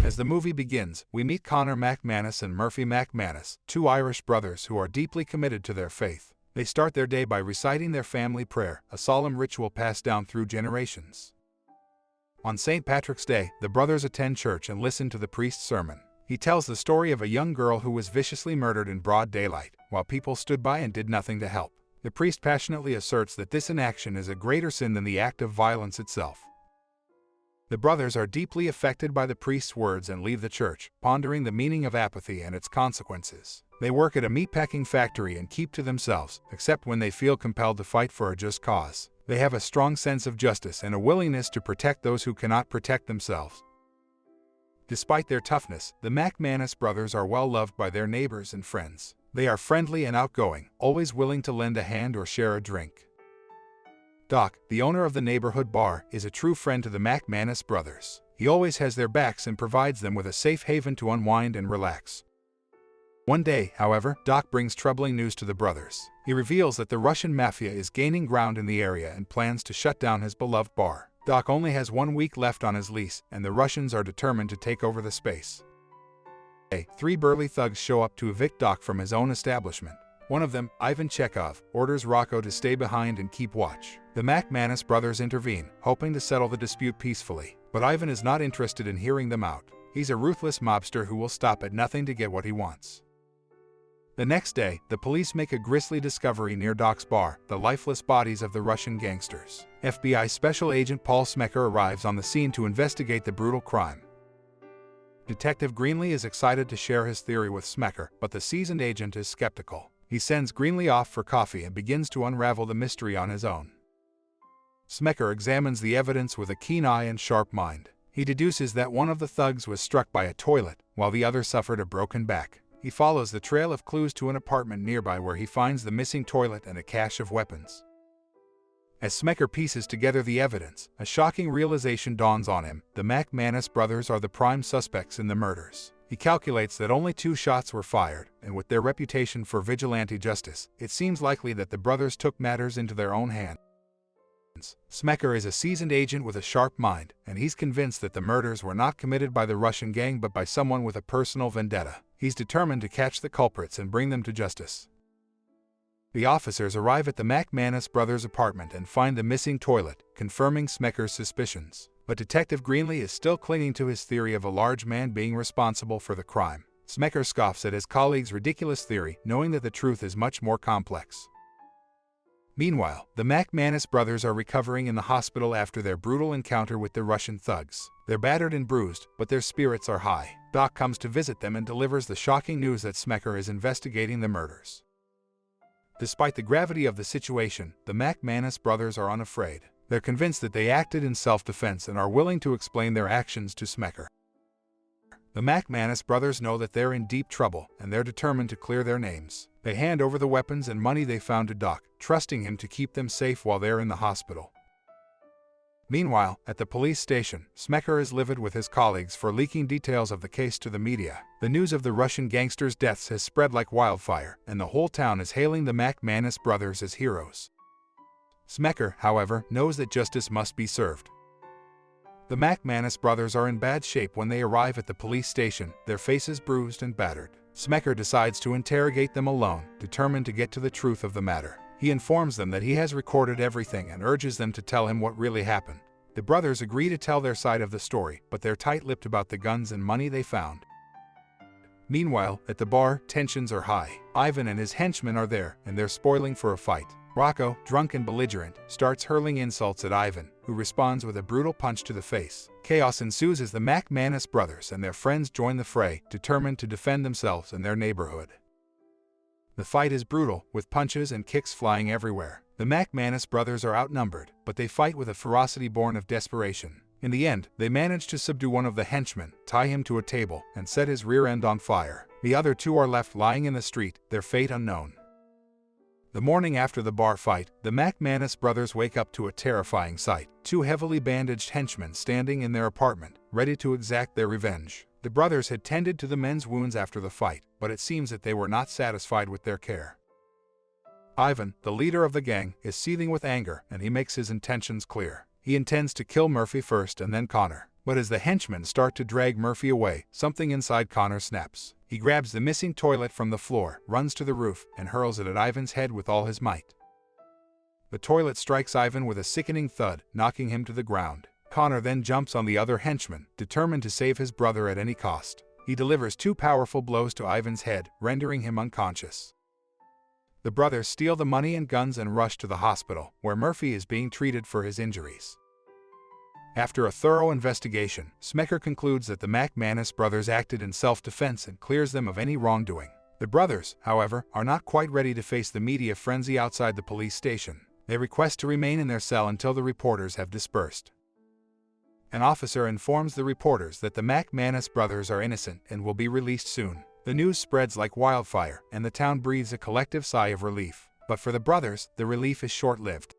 As the movie begins, we meet Connor McManus and Murphy McManus, two Irish brothers who are deeply committed to their faith. They start their day by reciting their family prayer, a solemn ritual passed down through generations. On St. Patrick's Day, the brothers attend church and listen to the priest's sermon. He tells the story of a young girl who was viciously murdered in broad daylight, while people stood by and did nothing to help. The priest passionately asserts that this inaction is a greater sin than the act of violence itself. The brothers are deeply affected by the priest's words and leave the church, pondering the meaning of apathy and its consequences. They work at a meatpacking factory and keep to themselves, except when they feel compelled to fight for a just cause. They have a strong sense of justice and a willingness to protect those who cannot protect themselves. Despite their toughness, the McManus brothers are well loved by their neighbors and friends. They are friendly and outgoing, always willing to lend a hand or share a drink. Doc, the owner of the neighborhood bar, is a true friend to the McManus brothers. He always has their backs and provides them with a safe haven to unwind and relax. One day, however, Doc brings troubling news to the brothers. He reveals that the Russian mafia is gaining ground in the area and plans to shut down his beloved bar. Doc only has 1 week left on his lease, and the Russians are determined to take over the space. 3 burly thugs show up to evict Doc from his own establishment. One of them, Ivan Chekhov, orders Rocco to stay behind and keep watch. The McManus brothers intervene, hoping to settle the dispute peacefully, but Ivan is not interested in hearing them out. He's a ruthless mobster who will stop at nothing to get what he wants. The next day, the police make a grisly discovery near Doc's bar, the lifeless bodies of the Russian gangsters. FBI Special Agent Paul Smecker arrives on the scene to investigate the brutal crime. Detective Greenlee is excited to share his theory with Smecker, but the seasoned agent is skeptical. He sends Greenlee off for coffee and begins to unravel the mystery on his own. Smecker examines the evidence with a keen eye and sharp mind. He deduces that one of the thugs was struck by a toilet, while the other suffered a broken back. He follows the trail of clues to an apartment nearby where he finds the missing toilet and a cache of weapons. As Smecker pieces together the evidence, a shocking realization dawns on him: the McManus brothers are the prime suspects in the murders. He calculates that only 2 shots were fired, and with their reputation for vigilante justice, it seems likely that the brothers took matters into their own hands. Smecker is a seasoned agent with a sharp mind, and he's convinced that the murders were not committed by the Russian gang but by someone with a personal vendetta. He's determined to catch the culprits and bring them to justice. The officers arrive at the McManus brothers' apartment and find the missing toilet, confirming Smecker's suspicions. But Detective Greenlee is still clinging to his theory of a large man being responsible for the crime. Smecker scoffs at his colleague's ridiculous theory, knowing that the truth is much more complex. Meanwhile, the McManus brothers are recovering in the hospital after their brutal encounter with the Russian thugs. They're battered and bruised, but their spirits are high. Doc comes to visit them and delivers the shocking news that Smecker is investigating the murders. Despite the gravity of the situation, the McManus brothers are unafraid. They're convinced that they acted in self-defense and are willing to explain their actions to Smecker. The McManus brothers know that they're in deep trouble, and they're determined to clear their names. They hand over the weapons and money they found to Doc, trusting him to keep them safe while they're in the hospital. Meanwhile, at the police station, Smecker is livid with his colleagues for leaking details of the case to the media. The news of the Russian gangsters' deaths has spread like wildfire, and the whole town is hailing the McManus brothers as heroes. Smecker, however, knows that justice must be served. The McManus brothers are in bad shape when they arrive at the police station, their faces bruised and battered. Smecker decides to interrogate them alone, determined to get to the truth of the matter. He informs them that he has recorded everything and urges them to tell him what really happened. The brothers agree to tell their side of the story, but they're tight-lipped about the guns and money they found. Meanwhile, at the bar, tensions are high. Ivan and his henchmen are there, and they're spoiling for a fight. Rocco, drunk and belligerent, starts hurling insults at Ivan, who responds with a brutal punch to the face. Chaos ensues as the McManus brothers and their friends join the fray, determined to defend themselves and their neighborhood. The fight is brutal, with punches and kicks flying everywhere. The McManus brothers are outnumbered, but they fight with a ferocity born of desperation. In the end, they manage to subdue one of the henchmen, tie him to a table, and set his rear end on fire. The other 2 are left lying in the street, their fate unknown. The morning after the bar fight, the McManus brothers wake up to a terrifying sight: 2 heavily bandaged henchmen standing in their apartment, ready to exact their revenge. The brothers had tended to the men's wounds after the fight, but it seems that they were not satisfied with their care. Ivan, the leader of the gang, is seething with anger, and he makes his intentions clear. He intends to kill Murphy first and then Connor. But as the henchmen start to drag Murphy away, something inside Connor snaps. He grabs the missing toilet from the floor, runs to the roof, and hurls it at Ivan's head with all his might. The toilet strikes Ivan with a sickening thud, knocking him to the ground. Connor then jumps on the other henchman, determined to save his brother at any cost. He delivers 2 powerful blows to Ivan's head, rendering him unconscious. The brothers steal the money and guns and rush to the hospital, where Murphy is being treated for his injuries. After a thorough investigation, Smecker concludes that the McManus brothers acted in self-defense and clears them of any wrongdoing. The brothers, however, are not quite ready to face the media frenzy outside the police station. They request to remain in their cell until the reporters have dispersed. An officer informs the reporters that the McManus brothers are innocent and will be released soon. The news spreads like wildfire, and the town breathes a collective sigh of relief. But for the brothers, the relief is short-lived.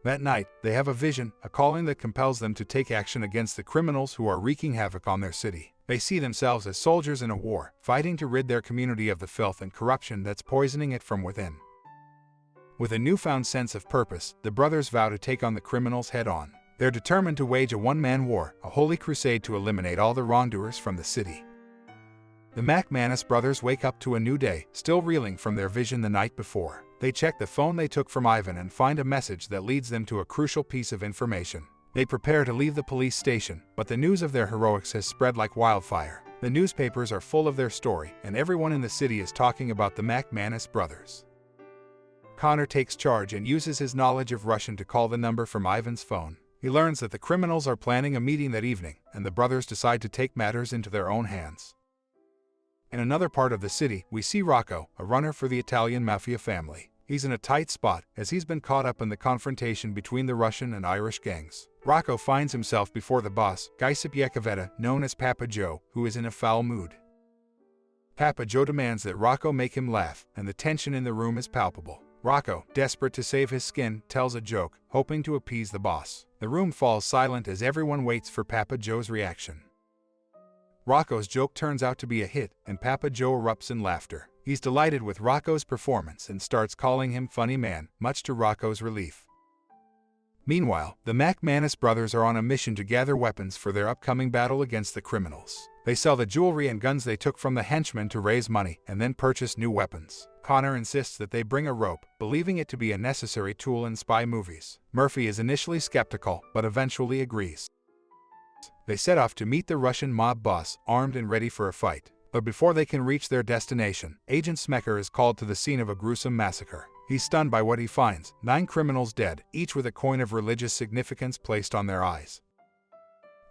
That night, they have a vision, a calling that compels them to take action against the criminals who are wreaking havoc on their city. They see themselves as soldiers in a war, fighting to rid their community of the filth and corruption that's poisoning it from within. With a newfound sense of purpose, the brothers vow to take on the criminals head-on. They're determined to wage a one-man war, a holy crusade to eliminate all the wrongdoers from the city. The McManus brothers wake up to a new day, still reeling from their vision the night before. They check the phone they took from Ivan and find a message that leads them to a crucial piece of information. They prepare to leave the police station, but the news of their heroics has spread like wildfire. The newspapers are full of their story, and everyone in the city is talking about the McManus brothers. Connor takes charge and uses his knowledge of Russian to call the number from Ivan's phone. He learns that the criminals are planning a meeting that evening, and the brothers decide to take matters into their own hands. In another part of the city, we see Rocco, a runner for the Italian mafia family. He's in a tight spot, as he's been caught up in the confrontation between the Russian and Irish gangs. Rocco finds himself before the boss, Giuseppe Iacovetta, known as Papa Joe, who is in a foul mood. Papa Joe demands that Rocco make him laugh, and the tension in the room is palpable. Rocco, desperate to save his skin, tells a joke, hoping to appease the boss. The room falls silent as everyone waits for Papa Joe's reaction. Rocco's joke turns out to be a hit, and Papa Joe erupts in laughter. He's delighted with Rocco's performance and starts calling him Funny Man, much to Rocco's relief. Meanwhile, the McManus brothers are on a mission to gather weapons for their upcoming battle against the criminals. They sell the jewelry and guns they took from the henchmen to raise money, and then purchase new weapons. Connor insists that they bring a rope, believing it to be a necessary tool in spy movies. Murphy is initially skeptical, but eventually agrees. They set off to meet the Russian mob boss, armed and ready for a fight. But before they can reach their destination, Agent Smecker is called to the scene of a gruesome massacre. He's stunned by what he finds: 9 criminals dead, each with a coin of religious significance placed on their eyes.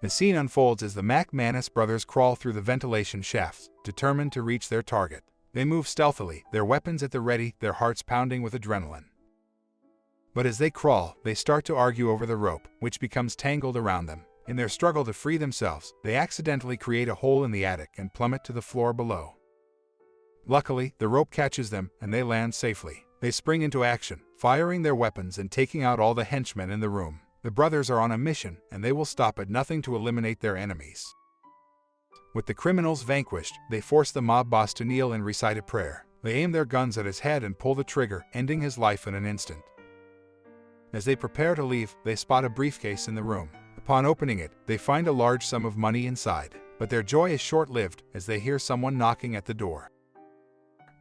The scene unfolds as the McManus brothers crawl through the ventilation shafts, determined to reach their target. They move stealthily, their weapons at the ready, their hearts pounding with adrenaline. But as they crawl, they start to argue over the rope, which becomes tangled around them. In their struggle to free themselves, they accidentally create a hole in the attic and plummet to the floor below. Luckily, the rope catches them, and they land safely. They spring into action, firing their weapons and taking out all the henchmen in the room. The brothers are on a mission, and they will stop at nothing to eliminate their enemies. With the criminals vanquished, they force the mob boss to kneel and recite a prayer. They aim their guns at his head and pull the trigger, ending his life in an instant. As they prepare to leave, they spot a briefcase in the room. Upon opening it, they find a large sum of money inside. But their joy is short-lived as they hear someone knocking at the door.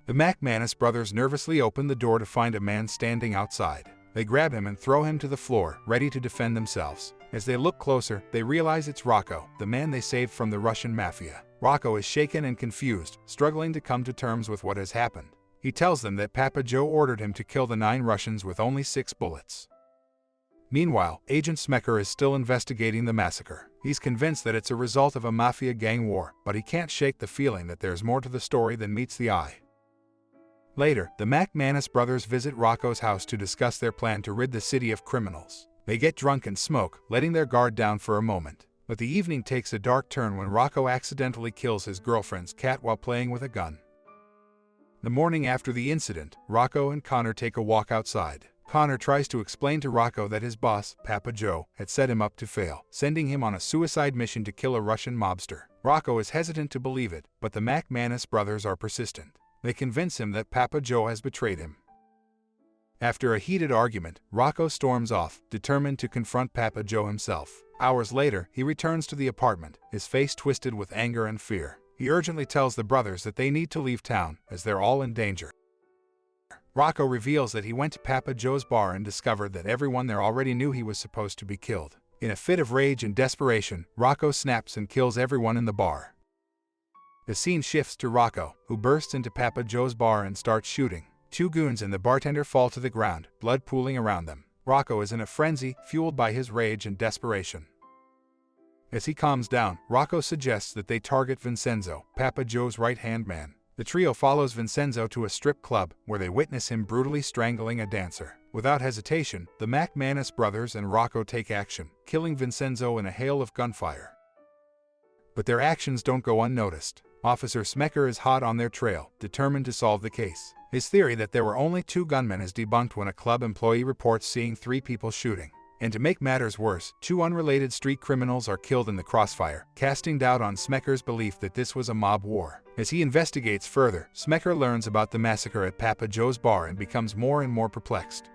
The McManus brothers nervously open the door to find a man standing outside. They grab him and throw him to the floor, ready to defend themselves. As they look closer, they realize it's Rocco, the man they saved from the Russian mafia. Rocco is shaken and confused, struggling to come to terms with what has happened. He tells them that Papa Joe ordered him to kill the 9 Russians with only 6 bullets. Meanwhile, Agent Smecker is still investigating the massacre. He's convinced that it's a result of a mafia gang war, but he can't shake the feeling that there's more to the story than meets the eye. Later, the McManus brothers visit Rocco's house to discuss their plan to rid the city of criminals. They get drunk and smoke, letting their guard down for a moment. But the evening takes a dark turn when Rocco accidentally kills his girlfriend's cat while playing with a gun. The morning after the incident, Rocco and Connor take a walk outside. Connor tries to explain to Rocco that his boss, Papa Joe, had set him up to fail, sending him on a suicide mission to kill a Russian mobster. Rocco is hesitant to believe it, but the McManus brothers are persistent. They convince him that Papa Joe has betrayed him. After a heated argument, Rocco storms off, determined to confront Papa Joe himself. Hours later, he returns to the apartment, his face twisted with anger and fear. He urgently tells the brothers that they need to leave town, as they're all in danger. Rocco reveals that he went to Papa Joe's bar and discovered that everyone there already knew he was supposed to be killed. In a fit of rage and desperation, Rocco snaps and kills everyone in the bar. The scene shifts to Rocco, who bursts into Papa Joe's bar and starts shooting. Two goons and the bartender fall to the ground, blood pooling around them. Rocco is in a frenzy, fueled by his rage and desperation. As he calms down, Rocco suggests that they target Vincenzo, Papa Joe's right-hand man. The trio follows Vincenzo to a strip club, where they witness him brutally strangling a dancer. Without hesitation, the McManus brothers and Rocco take action, killing Vincenzo in a hail of gunfire. But their actions don't go unnoticed. Officer Smecker is hot on their trail, determined to solve the case. His theory that there were only 2 gunmen is debunked when a club employee reports seeing 3 people shooting. And to make matters worse, 2 unrelated street criminals are killed in the crossfire, casting doubt on Smecker's belief that this was a mob war. As he investigates further, Smecker learns about the massacre at Papa Joe's bar and becomes more and more perplexed.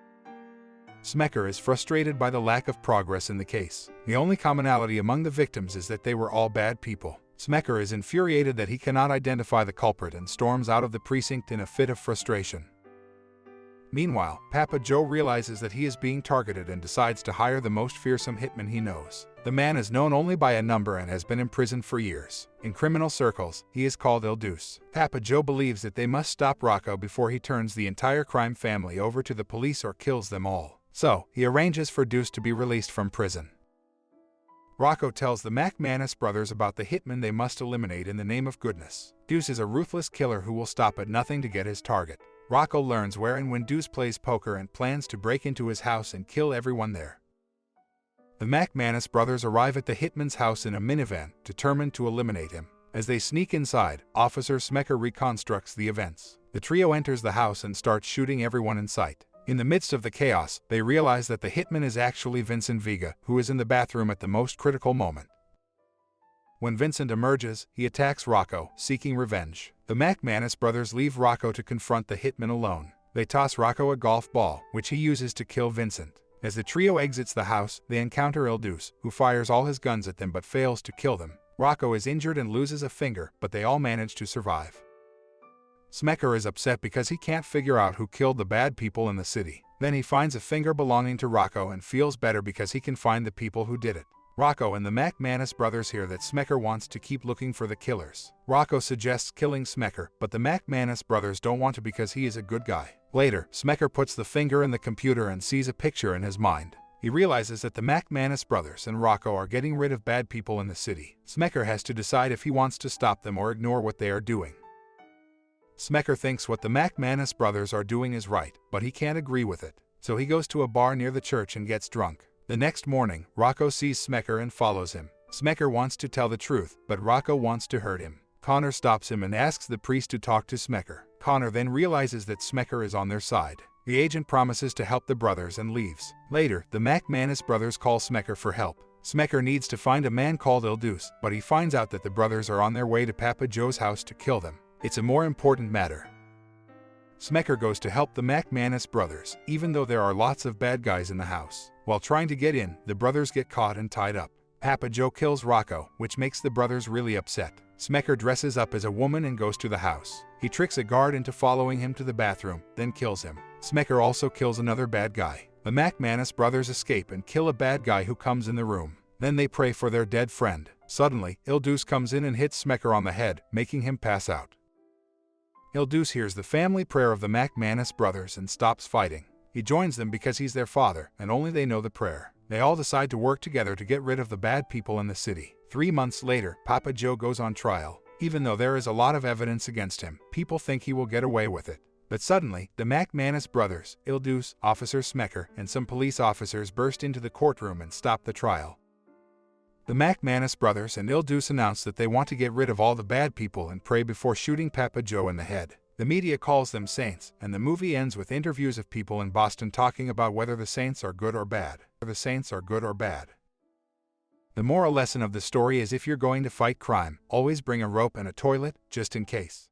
Smecker is frustrated by the lack of progress in the case. The only commonality among the victims is that they were all bad people. Smecker is infuriated that he cannot identify the culprit and storms out of the precinct in a fit of frustration. Meanwhile, Papa Joe realizes that he is being targeted and decides to hire the most fearsome hitman he knows. The man is known only by a number and has been imprisoned for years. In criminal circles, he is called El Deuce. Papa Joe believes that they must stop Rocco before he turns the entire crime family over to the police or kills them all. So, he arranges for Deuce to be released from prison. Rocco tells the McManus brothers about the hitman they must eliminate in the name of goodness. Deuce is a ruthless killer who will stop at nothing to get his target. Rocco learns where and when Deuce plays poker and plans to break into his house and kill everyone there. The McManus brothers arrive at the hitman's house in a minivan, determined to eliminate him. As they sneak inside, Officer Smecker reconstructs the events. The trio enters the house and starts shooting everyone in sight. In the midst of the chaos, they realize that the hitman is actually Vincent Vega, who is in the bathroom at the most critical moment. When Vincent emerges, he attacks Rocco, seeking revenge. The McManus brothers leave Rocco to confront the hitman alone. They toss Rocco a golf ball, which he uses to kill Vincent. As the trio exits the house, they encounter El Deuce, who fires all his guns at them but fails to kill them. Rocco is injured and loses a finger, but they all manage to survive. Smecker is upset because he can't figure out who killed the bad people in the city. Then he finds a finger belonging to Rocco and feels better because he can find the people who did it. Rocco and the McManus brothers hear that Smecker wants to keep looking for the killers. Rocco suggests killing Smecker, but the McManus brothers don't want to because he is a good guy. Later, Smecker puts the finger in the computer and sees a picture in his mind. He realizes that the McManus brothers and Rocco are getting rid of bad people in the city. Smecker has to decide if he wants to stop them or ignore what they are doing. Smecker thinks what the McManus brothers are doing is right, but he can't agree with it. So he goes to a bar near the church and gets drunk. The next morning, Rocco sees Smecker and follows him. Smecker wants to tell the truth, but Rocco wants to hurt him. Connor stops him and asks the priest to talk to Smecker. Connor then realizes that Smecker is on their side. The agent promises to help the brothers and leaves. Later, the McManus brothers call Smecker for help. Smecker needs to find a man called El Deuce, but he finds out that the brothers are on their way to Papa Joe's house to kill them. It's a more important matter. Smecker goes to help the McManus brothers, even though there are lots of bad guys in the house. While trying to get in, the brothers get caught and tied up. Papa Joe kills Rocco, which makes the brothers really upset. Smecker dresses up as a woman and goes to the house. He tricks a guard into following him to the bathroom, then kills him. Smecker also kills another bad guy. The McManus brothers escape and kill a bad guy who comes in the room. Then they pray for their dead friend. Suddenly, El Deuce comes in and hits Smecker on the head, making him pass out. El Deuce hears the family prayer of the McManus brothers and stops fighting. He joins them because he's their father, and only they know the prayer. They all decide to work together to get rid of the bad people in the city. 3 months later, Papa Joe goes on trial. Even though there is a lot of evidence against him, people think he will get away with it. But suddenly, the McManus brothers, El Deuce, Officer Smecker, and some police officers burst into the courtroom and stop the trial. The McManus brothers and El Deuce announce that they want to get rid of all the bad people and pray before shooting Papa Joe in the head. The media calls them saints, and the movie ends with interviews of people in Boston talking about whether the saints are good or bad. The moral lesson of the story is if you're going to fight crime, always bring a rope and a toilet, just in case.